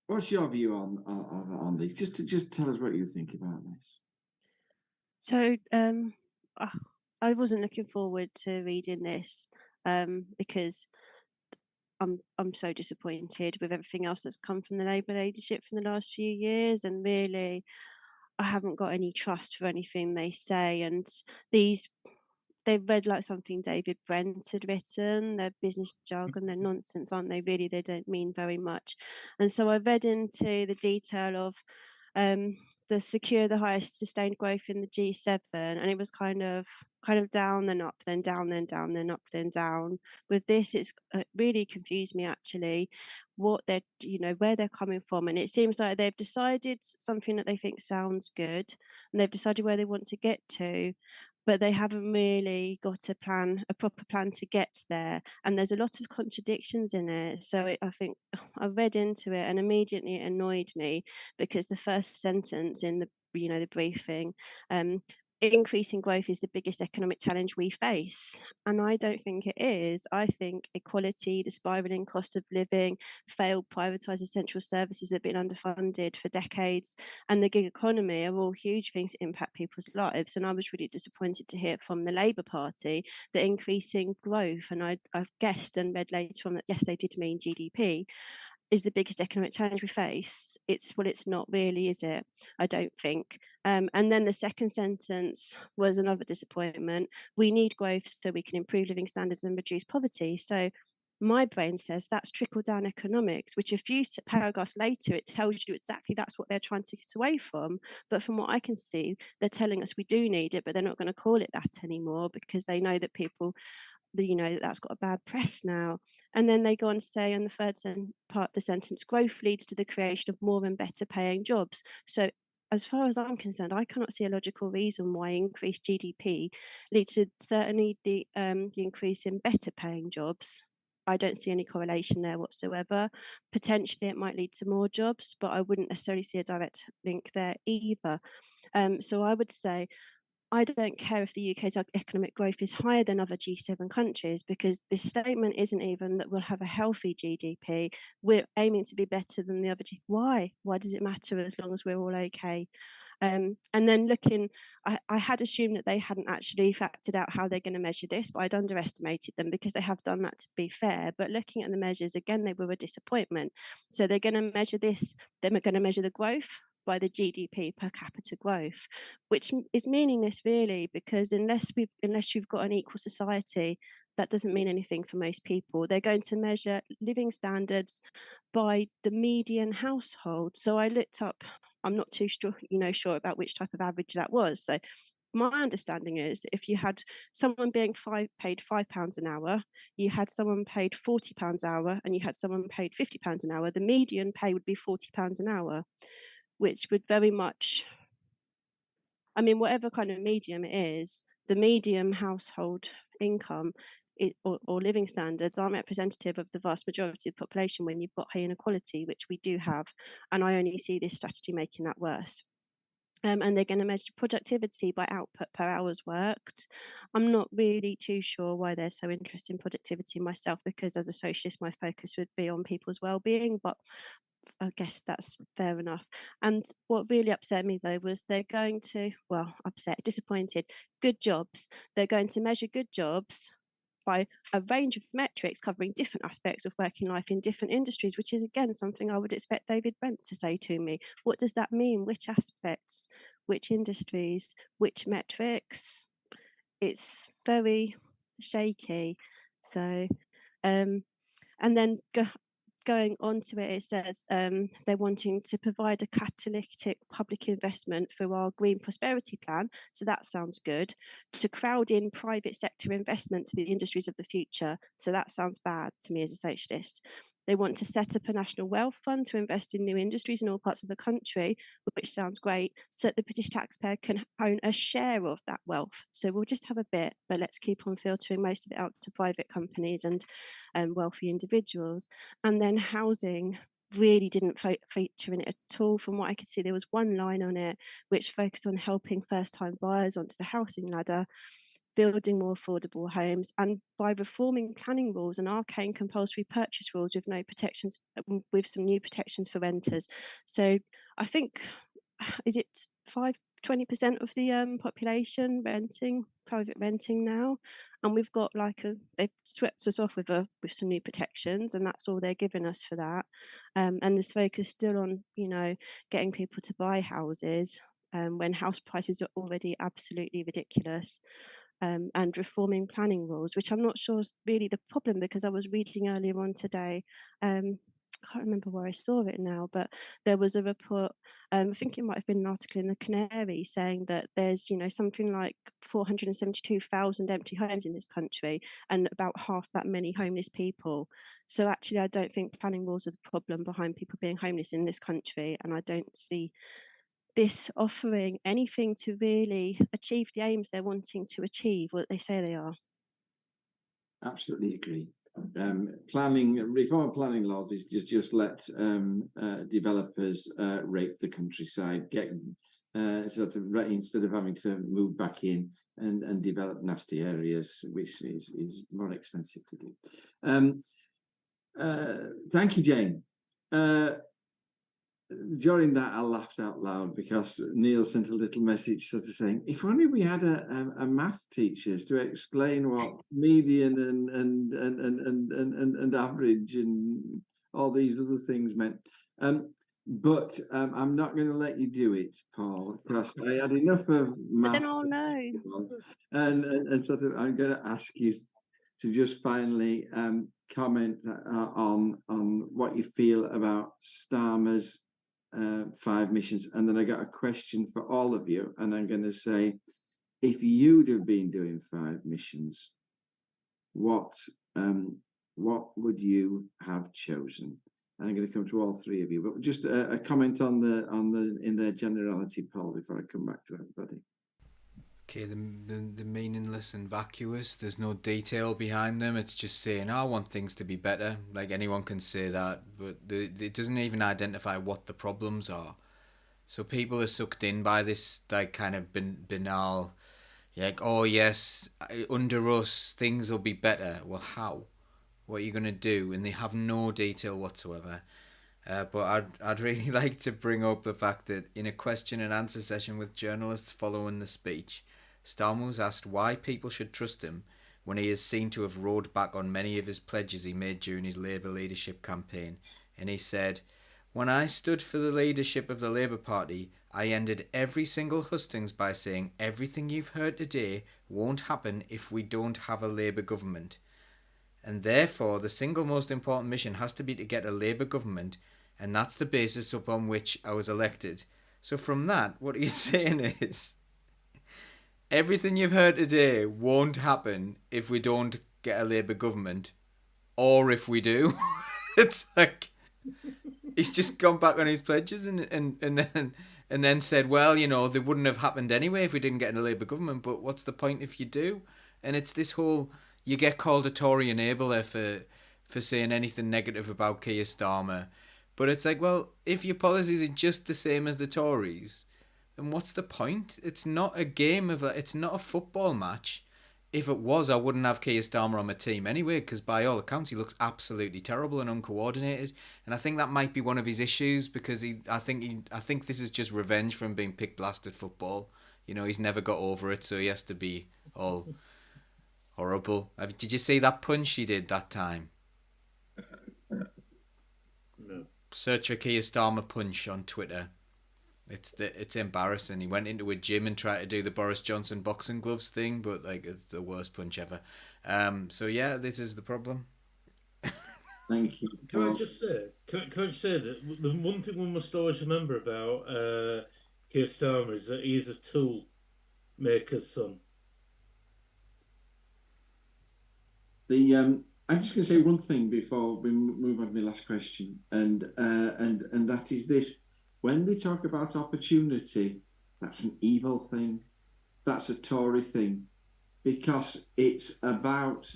what's your view on this? Just tell us what you think about this. So I wasn't looking forward to reading this because I'm so disappointed with everything else that's come from the Labour leadership from the last few years, and really I haven't got any trust for anything they say. And they've read like something David Brent had written. They're business jargon, they're nonsense, aren't they? Really, they don't mean very much. And so I read into the detail of the secure the highest sustained growth in the G7, and it was kind of down then up then down then down then up then down. With this, it's really confused me actually what they're where they're coming from, and it seems like they've decided something that they think sounds good, and they've decided where they want to get to, but they haven't really got a proper plan to get there, and there's a lot of contradictions in it. So I think I read into it and immediately it annoyed me, because the first sentence in the briefing, increasing growth is the biggest economic challenge we face, and I don't think it is. I think equality, the spiraling cost of living, failed privatised essential services that have been underfunded for decades, and the gig economy are all huge things that impact people's lives. And I was really disappointed to hear from the Labour Party that increasing growth, and I've guessed and read later on that yes, they did mean GDP, is the biggest economic challenge we face. It's not really, is it? I don't think. And then the second sentence was another disappointment. We need growth so we can improve living standards and reduce poverty. So my brain says that's trickle down economics, which a few paragraphs later, it tells you exactly that's what they're trying to get away from. But from what I can see, they're telling us we do need it, but they're not going to call it that anymore because they know that people, that's got a bad press now. And then they go on to say in the third part of the sentence, growth leads to the creation of more and better paying jobs. So as far as I'm concerned, I cannot see a logical reason why increased GDP leads to certainly the increase in better paying jobs. I don't see any correlation there whatsoever. Potentially it might lead to more jobs, but I wouldn't necessarily see a direct link there either. So I would say I don't care if the UK's economic growth is higher than other G7 countries, because this statement isn't even that we'll have a healthy GDP. We're aiming to be better than the other. Why? Why does it matter as long as we're all okay? And then looking, I had assumed that they hadn't actually factored out how they're going to measure this, but I'd underestimated them because they have done that, to be fair. But looking at the measures, again, they were a disappointment. So they're going to measure this, they're going to measure the growth by the GDP per capita growth, which is meaningless really, because unless you've got an equal society, that doesn't mean anything for most people. They're going to measure living standards by the median household. So I looked up, I'm not too sure about which type of average that was. So my understanding is that if you had someone being paid £5 an hour, you had someone paid £40 an hour, and you had someone paid £50 an hour, the median pay would be £40 an hour, which would very much, I mean, whatever kind of medium it is, the medium household income or living standards aren't representative of the vast majority of the population when you've got high inequality, which we do have. And I only see this strategy making that worse. And they're going to measure productivity by output per hours worked. I'm not really too sure why they're so interested in productivity myself, because as a socialist, my focus would be on people's well-being, but I guess that's fair enough. And what really upset me though was they're going to, disappointed, good jobs. They're going to measure good jobs by a range of metrics covering different aspects of working life in different industries, which is again something I would expect David Brent to say to me. What does that mean? Which aspects? Which industries? Which metrics? it's very shaky. So, and then going on to it, it says they're wanting to provide a catalytic public investment through our Green Prosperity Plan. So that sounds good. To crowd in private sector investment to the industries of the future. So that sounds bad to me as a socialist. They want to set up a national wealth fund to invest in new industries in all parts of the country, which sounds great, so that the British taxpayer can own a share of that wealth. So we'll just have a bit, but let's keep on filtering most of it out to private companies and wealthy individuals. And then housing really didn't feature in it at all. From what I could see, there was one line on it which focused on helping first-time buyers onto the housing ladder, building more affordable homes, and by reforming planning rules and arcane compulsory purchase rules with no protections, with some new protections for renters. So I think, is it 20% of the population renting, private renting now, and we've got they've swept us off with some new protections, and that's all they're giving us for that. And this focus still on getting people to buy houses when house prices are already absolutely ridiculous. And reforming planning rules, which I'm not sure is really the problem, because I was reading earlier on today, I can't remember where I saw it now, but there was a report, I think it might have been an article in the Canary, saying that there's something like 472,000 empty homes in this country and about half that many homeless people. So actually I don't think planning rules are the problem behind people being homeless in this country, and I don't see this offering anything to really achieve the aims they're wanting to achieve, what they say they are. Absolutely agree. Reform of planning laws is just let developers rape the countryside, get instead of having to move back in and develop nasty areas, which is more expensive to do. Thank you, Jane. During that, I laughed out loud because Neil sent a little message sort of saying, if only we had a math teachers to explain what median and average and all these other things meant. But I'm not going to let you do it, Paul, because I had enough of math. Then I'll know. And sort of, I'm going to ask you to just finally comment on what you feel about Starmer's 5 missions, and then I got a question for all of you, and I'm going to say, if you'd have been doing 5 missions, what would you have chosen? And I'm going to come to all 3 of you, but just a comment on the in their generality, Paul, before I come back to everybody. Okay, the meaningless and vacuous. There's no detail behind them. It's just saying, I want things to be better. Like, anyone can say that, but it doesn't even identify what the problems are. So people are sucked in by this, like, kind of banal, like, oh yes, under us things will be better. Well, how? What are you going to do? And they have no detail whatsoever. But I'd really like to bring up the fact that in a question and answer session with journalists following the speech, Starmer was asked why people should trust him when he is seen to have rowed back on many of his pledges he made during his Labour leadership campaign. And he said, when I stood for the leadership of the Labour Party, I ended every single hustings by saying everything you've heard today won't happen if we don't have a Labour government. And therefore, the single most important mission has to be to get a Labour government, and that's the basis upon which I was elected. So from that, what he's saying is, everything you've heard today won't happen if we don't get a Labour government, or if we do. It's like, he's just gone back on his pledges and then said, well, they wouldn't have happened anyway if we didn't get a Labour government, but what's the point if you do? And it's this whole, you get called a Tory enabler for saying anything negative about Keir Starmer. But it's like, well, if your policies are just the same as the Tories, then what's the point? It's not a game it's not a football match. If it was, I wouldn't have Keir Starmer on my team anyway, because by all accounts, he looks absolutely terrible and uncoordinated. And I think that might be one of his issues, because I think this is just revenge from being picked last at football. He's never got over it, so he has to be all horrible. Did you see that punch he did that time? No. Search for Keir Starmer punch on Twitter. It's embarrassing. He went into a gym and tried to do the Boris Johnson boxing gloves thing, but like it's the worst punch ever. So yeah, this is the problem. Thank you, Can I Paul. just say? Can I just say that the one thing we must always remember about Keir Starmer is that he is a tool maker's son. I'm just going to say one thing before we move on to my last question, and that is this: when they talk about opportunity, that's an evil thing. That's a Tory thing, because it's about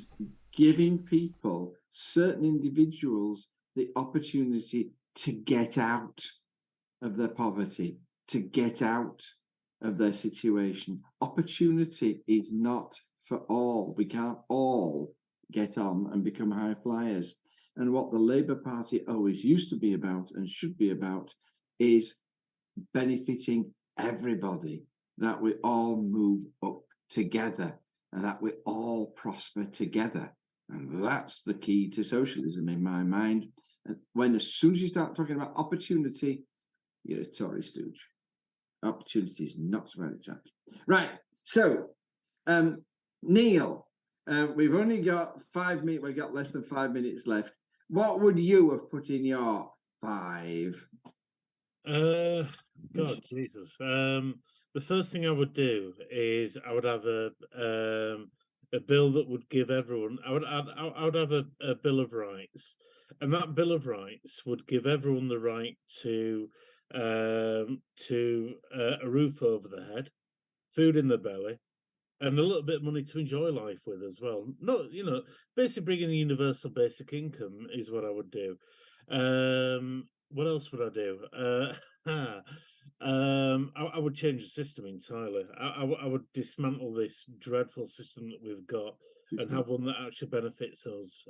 giving people, certain individuals, the opportunity to get out of their poverty, to get out of their situation. Opportunity is not for all. We can't all get on and become high flyers. And what the Labour Party always used to be about and should be about is benefiting everybody, that we all move up together and that we all prosper together. And that's the key to socialism in my mind. And when as soon as you start talking about opportunity, you're a Tory stooge. Opportunity is not where it's at. Right. So, Neil, we've only got 5 minutes. We've got less than 5 minutes left. What would you have put in your 5? God, Jesus. The first thing I would do is I would have a bill that would give everyone. I would have a bill of rights, and that bill of rights would give everyone the right to a roof over their head, food in their belly, and a little bit of money to enjoy life with as well. Not, basically bringing a universal basic income is what I would do. What else would I do? I would change the system entirely. I would dismantle this dreadful system that we've got and have one that actually benefits us.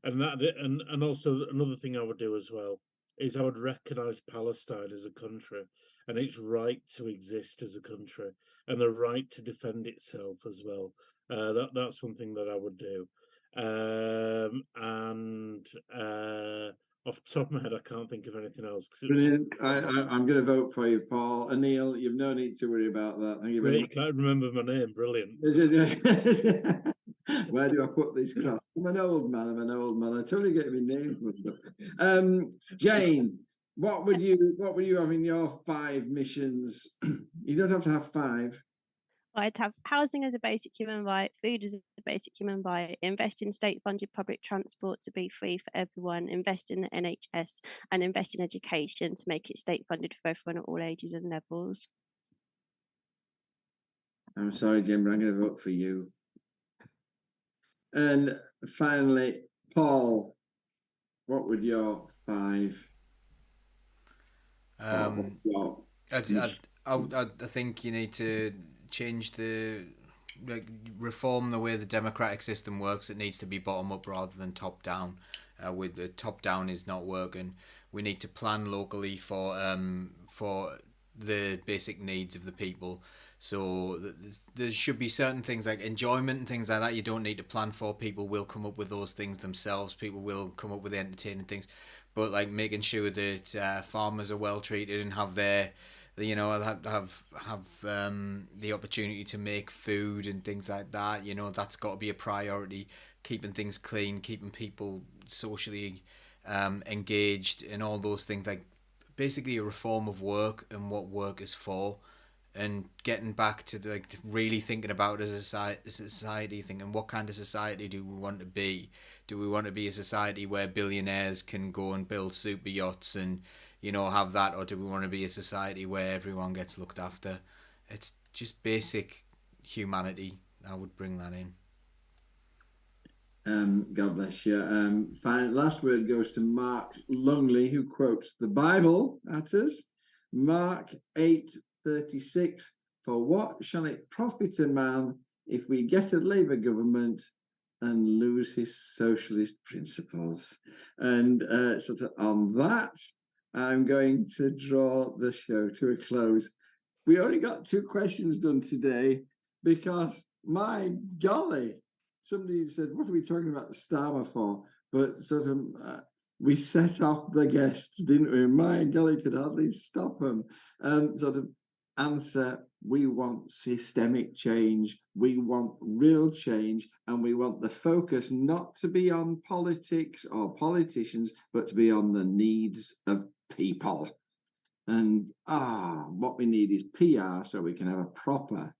And also another thing I would do as well is I would recognise Palestine as a country and its right to exist as a country and the right to defend itself as well. That's one thing that I would do. Off the top of my head, I can't think of anything else. Brilliant. I'm going to vote for you, Paul. Anil, you've no need to worry about that. Thank you very much. You can't remember my name. Brilliant. Where do I put this cross? I'm an old man. I totally get my name mixed up. Jane, what would you have in your 5 missions? You don't have to have 5. I'd have housing as a basic human right, food as a basic human right, invest in state-funded public transport to be free for everyone, invest in the NHS, and invest in education to make it state-funded for everyone at all ages and levels. I'm sorry, Jim, but I'm going to vote for you. And finally, Paul, what would your 5? I think you need to change reform the way the democratic system works. It needs to be bottom up rather than top down. With the top down is not working. We need to plan locally for the basic needs of the people. So there should be certain things like enjoyment and things like that you don't need to plan for. People will come up with those things themselves. People will come up with entertaining things. But like making sure that farmers are well treated and have their have the opportunity to make food and things like that. That's got to be a priority. Keeping things clean, keeping people socially engaged, and all those things. Like basically a reform of work and what work is for, and getting back to really thinking about it as a society, thinking what kind of society do we want to be? Do we want to be a society where billionaires can go and build super yachts and have that, or do we want to be a society where everyone gets looked after? It's just basic humanity. I would bring that in. God bless you. Fine. Last word goes to Mark Lungley, who quotes the Bible at us. Mark 8:36. For what shall it profit a man if we get a Labour government and lose his socialist principles? And sort of on that, I'm going to draw the show to a close. We only got 2 questions done today because, my golly, somebody said, what are we talking about Starmer for? But sort of we set off the guests, didn't we? My golly, could hardly stop them. Sort of answer, we want systemic change, we want real change, and we want the focus not to be on politics or politicians, but to be on the needs of people. And what we need is PR so we can have a proper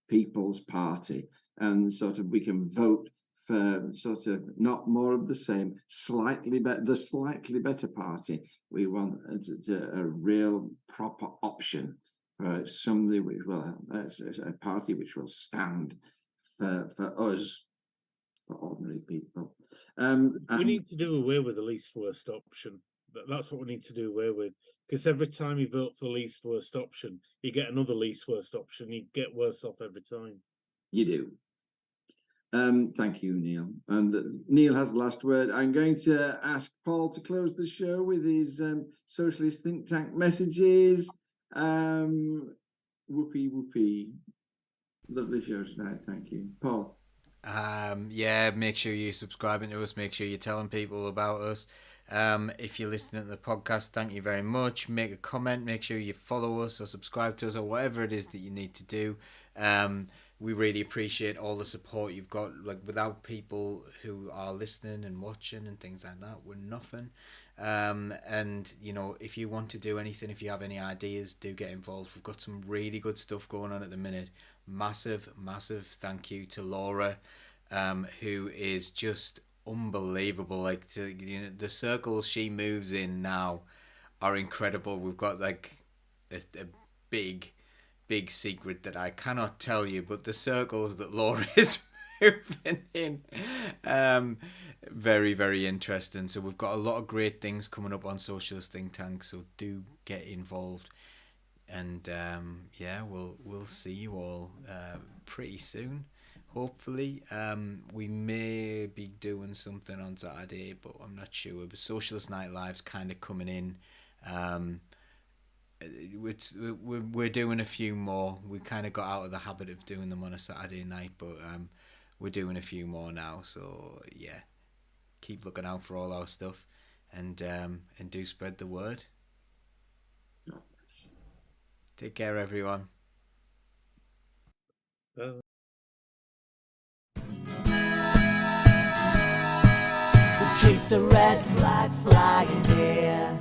People's Party, and sort of we can vote for sort of not more of the same, slightly better party. We want a real proper option for somebody which will a party which will stand for us, for ordinary people. We need to do away with the least worst option. That's what we need to do away with. Because every time you vote for the least worst option, you get another least worst option. You get worse off every time. You do. Thank you, Neil. And Neil has the last word. I'm going to ask Paul to close the show with his socialist think tank messages. Whoopee, whoopee. Lovely show tonight. Thank you. Paul. Yeah, make sure you're subscribing to us. Make sure you're telling people about us. If you're listening to the podcast, thank you very much. Make a comment. Make sure you follow us or subscribe to us or whatever it is that you need to do. We really appreciate all the support you've got. Like, without people who are listening and watching and things like that, we're nothing. And you know, if you want to do anything, if you have any ideas, do get involved. We've got some really good stuff going on at the minute. Massive thank you to Laura, who is just unbelievable. Like, the circles she moves in now are incredible. We've got like a big secret that I cannot tell you, but the circles that Laura is moving in, very interesting. So we've got a lot of great things coming up on Socialist Think Tank, so do get involved. And yeah, we'll see you all pretty soon, hopefully. We may be doing something on Saturday, but I'm not sure. But Socialist Night Live's kind of coming in. We're doing a few more. We kind of got out of the habit of doing them on a Saturday night, but we're doing a few more now. So yeah, keep looking out for all our stuff, and do spread the word. Take care, everyone. Keep the red flag flying here.